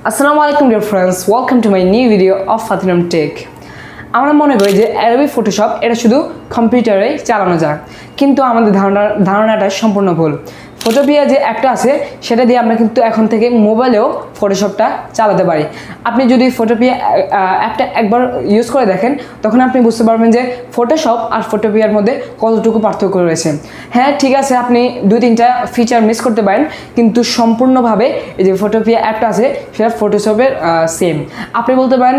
Assalamualaikum dear friends, welcome to my new video of Fateen homeTech. আমরা মনে করি যে Adobe Photoshop এটা শুধু কম্পিউটারে চালানো যায়, কিন্তু আমাদের ধারণাটা সম্পূর্ণ ভুল। Photopea যে অ্যাপটা আছে সেটা দিয়ে আমরা কিন্তু এখন থেকে মোবাইলেও ফটোশপটা চালাতে পারি। আপনি যদি Photopea অ্যাপটা একবার ইউজ করে দেখেন তখন আপনি বুঝতে পারবেন যে ফটোশপ আর Photopea এর মধ্যে কতটুকু পার্থক্য রয়েছে। হ্যাঁ ঠিক আছে, আপনি দুই তিনটা ফিচার মিস করতে পারেন, কিন্তু সম্পূর্ণভাবে এই যে Photopea অ্যাপটা আছে সেটা ফটোশপের সেম। আপনি বলতে পারেন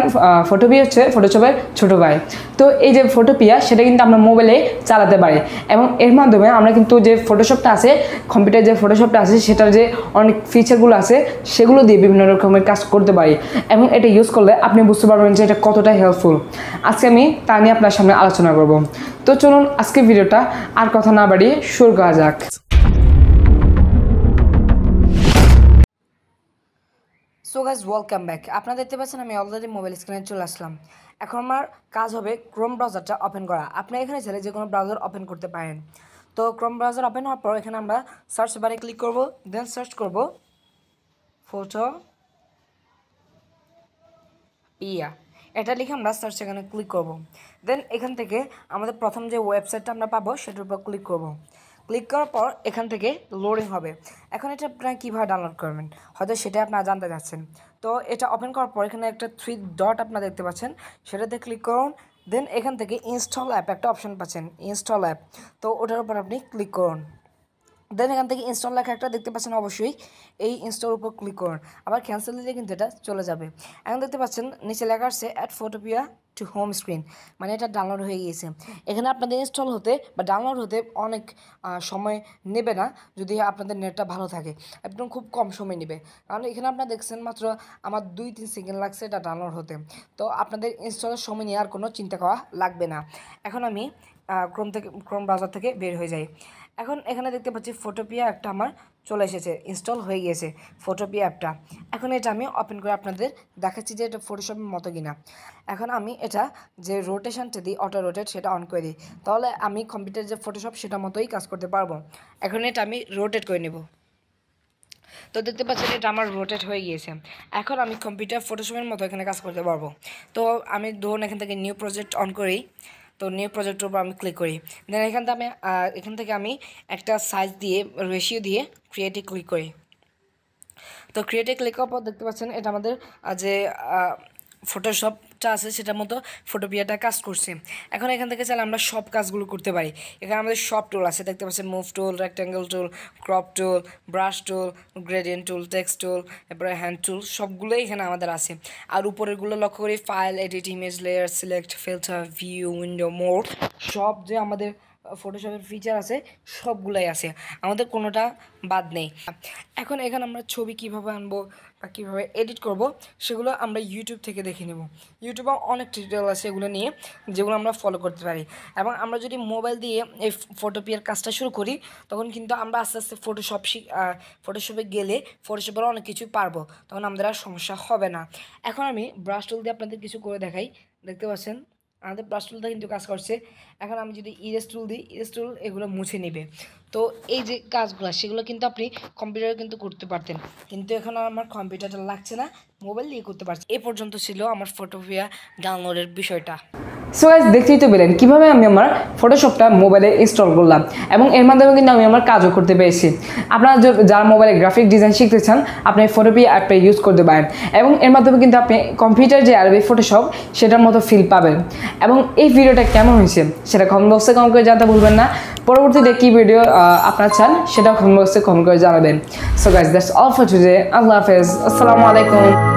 Photopea হচ্ছে ফটোশপের ছোট ভাই। তো এই যে Photopea সেটা কিন্তু আমরা মোবাইলে চালাতে পারি, এবং এর মাধ্যমে আমরা কিন্তু যে ফটোশপটা আছে কম্পিউটার যে ফটোশপটা আছে সেটার যে অনেক ফিচারগুলো আছে সেগুলো দিয়ে বিভিন্ন রকমের কাজ করতে পারি, এবং এটা ইউজ করলে আপনি বুঝতে পারবেন যে এটা কতটা হেল্পফুল। আজকে আমি তা নিয়ে আপনার সামনে আলোচনা করব। তো চলুন আজকে ভিডিওটা আর কথা না বাড়িয়ে শুরু করা যাক। So guys, welcome back. আপনারা দেখতে পাচ্ছেন আমি অলরেডি মোবাইল স্ক্রিনে চলে আসলাম। এখন আমার কাজ হবে ক্রোম ব্রাউজারটা ওপেন করা। আপনি এখানে চাইলে যে কোনো ব্রাউজার ওপেন করতে পারেন। তো ক্রোম ব্রাউজার ওপেন হওয়ার পর এখানে আমরা সার্চ বারে ক্লিক করব, দেন সার্চ করব Photopea। এটা লিখে আমরা সার্চ এখানে ক্লিক করব। দেন এখান থেকে আমাদের প্রথম যে ওয়েবসাইটটা আমরা পাবো সেটার উপর ক্লিক করব। ক্লিক করার পর এখান থেকে লোডিং হবে। এখন এটা আপনারা কীভাবে ডাউনলোড করবেন হয়তো সেটা আপনারা জানতে চাচ্ছেন। তো এটা ওপেন করার পর এখানে একটা 3 ডট আপনারা দেখতে পাচ্ছেন, সেটাতে ক্লিক করুন। দেন এখান থেকে ইনস্টল অ্যাপ একটা অপশন পাচ্ছেন, ইনস্টল অ্যাপ। তো ওটার উপর আপনি ক্লিক করুন। দেন এখান থেকে ইনস্টল লেখা একটা দেখতে পাচ্ছেন, অবশ্যই এই ইনস্টল উপর ক্লিক করুন। আবার ক্যান্সেল দিলে কিন্তু এটা চলে যাবে। এখন দেখতে পাচ্ছেন নিচে লেখা আসছে add Photopea to home screen, মানে এটা ডাউনলোড হয়ে গিয়েছে। এখানে আপনাদের ইনস্টল হতে বা ডাউনলোড হতে অনেক সময় নেবে না, যদি আপনাদের নেটটা ভালো থাকে, একদম খুব কম সময় নেবে। কারণ এখানে আপনারা দেখছেন মাত্র আমার 2-3 সেকেন্ড লাগছে এটা ডাউনলোড হতে। তো আপনাদের ইনস্টলের সময় নিয়ে আর কোনো চিন্তা করা লাগবে না। এখন আমি ক্রোম ব্রাউজার থেকে বের হয়ে যাই। এখন এখানে দেখতে পাচ্ছি Photopea একটা আমার চলে এসেছে, ইনস্টল হয়ে গিয়েছে Photopea অ্যাপটা। এখন এটা আমি ওপেন করে আপনাদের দেখাচ্ছি যে এটা ফটোশপের মতো কিনা। এখন আমি এটা যে রোটেশনটা দিই, অটো রোটেট, সেটা অন করে দিই, তাহলে আমি কম্পিউটার যে ফটোশপ সেটার মতোই কাজ করতে পারবো। এখন এটা আমি রোটেট করে নেব। তো দেখতে পাচ্ছেন এটা আমার রোটেট হয়ে গিয়েছে। এখন আমি কম্পিউটার ফটোশপের মতো এখানে কাজ করতে পারবো। তো আমি ধরুন এখান থেকে নিউ প্রজেক্ট অন করি, তো নিউ প্রজেক্টের উপর আমি ক্লিক করি। দেন এখান থেকে আমি একটা সাইজ দিয়ে রেশিও দিয়ে ক্রিয়েটে ক্লিক করি। তো ক্রিয়েটে ক্লিক করার পর দেখতে পাচ্ছেন এটা আমাদের যে ফটোশপটা আছে সেটার মতো Photopeaটা কাজ করছে। এখন এখান থেকে চাইলে আমরা সব কাজগুলো করতে পারি। এখানে আমাদের সব টুল আছে, দেখতে পাচ্ছেন move tool, rectangle tool, crop tool, brush tool, gradient tool, text tool, তারপরে হ্যান্ড টুল, সবগুলোই এখানে আমাদের আছে। আর উপরেরগুলো লক্ষ্য করি file, edit, image, layer, select, filter, view, window, mode, সব যে আমাদের ফটোশপের ফিচার আছে সবগুলাই আছে, আমাদের কোনোটা বাদ নেই। এখন এখানে আমরা ছবি কিভাবে আনবো বা কীভাবে এডিট করব সেগুলো আমরা ইউটিউব থেকে দেখে নেব। ইউটিউবে অনেক টিউটোরিয়াল আছে এগুলো নিয়ে, যেগুলো আমরা ফলো করতে পারি। এবং আমরা যদি মোবাইল দিয়ে এই Photopea কাজটা শুরু করি তখন কিন্তু আমরা আস্তে আস্তে ফটোশপে গেলে ফটোশপের অনেক কিছু পারবো, তখন আমাদের আর সমস্যা হবে না। এখন আমি ব্রাশ টুল দিয়ে আপনাদের কিছু করে দেখাই। দেখতে পাচ্ছেন আমাদের ব্রাশ টুলটা কিন্তু কাজ করছে। এখন আমি যদি ইরেজ টুল দিই, ইরেজ টুল এগুলো মুছে নেবে। তো এই যে কাজগুলো সেগুলো কিন্তু আপনি কম্পিউটারে কিন্তু করতে পারতেন, কিন্তু এখন আমার কম্পিউটারটা লাগছে না, মোবাইল দিয়ে করতে পারছি। এ পর্যন্ত ছিল আমার Photopea ডাউনলোডের বিষয়টা। সো গাইস, দেখতেই তো পেলেন কীভাবে আমি আমার ফটোশপটা মোবাইলে ইনস্টল করলাম, এবং এর মাধ্যমে কিন্তু আমি আমার কাজও করতে পেরেছি। আপনারা যারা মোবাইলে গ্রাফিক ডিজাইন শিখতে চান আপনি Photopea অ্যাপটা ইউজ করতে পারেন, এবং এর মাধ্যমে কিন্তু আপনি কম্পিউটার যে Adobe ফটোশপ সেটার মতো ফিল পাবেন। এবং এই ভিডিওটা কেমন হয়েছে সেটা কমেন্ট বক্সে কমেন্ট করে জানাতে ভুলবেন না। পরবর্তীতে কী ভিডিও আপনারা চান সেটাও কমেন্ট বক্সে কমেন্ট করে জানাবেন। So guys, that's all for today. আল্লাহ হাফেজ, আসসালামু আলাইকুম।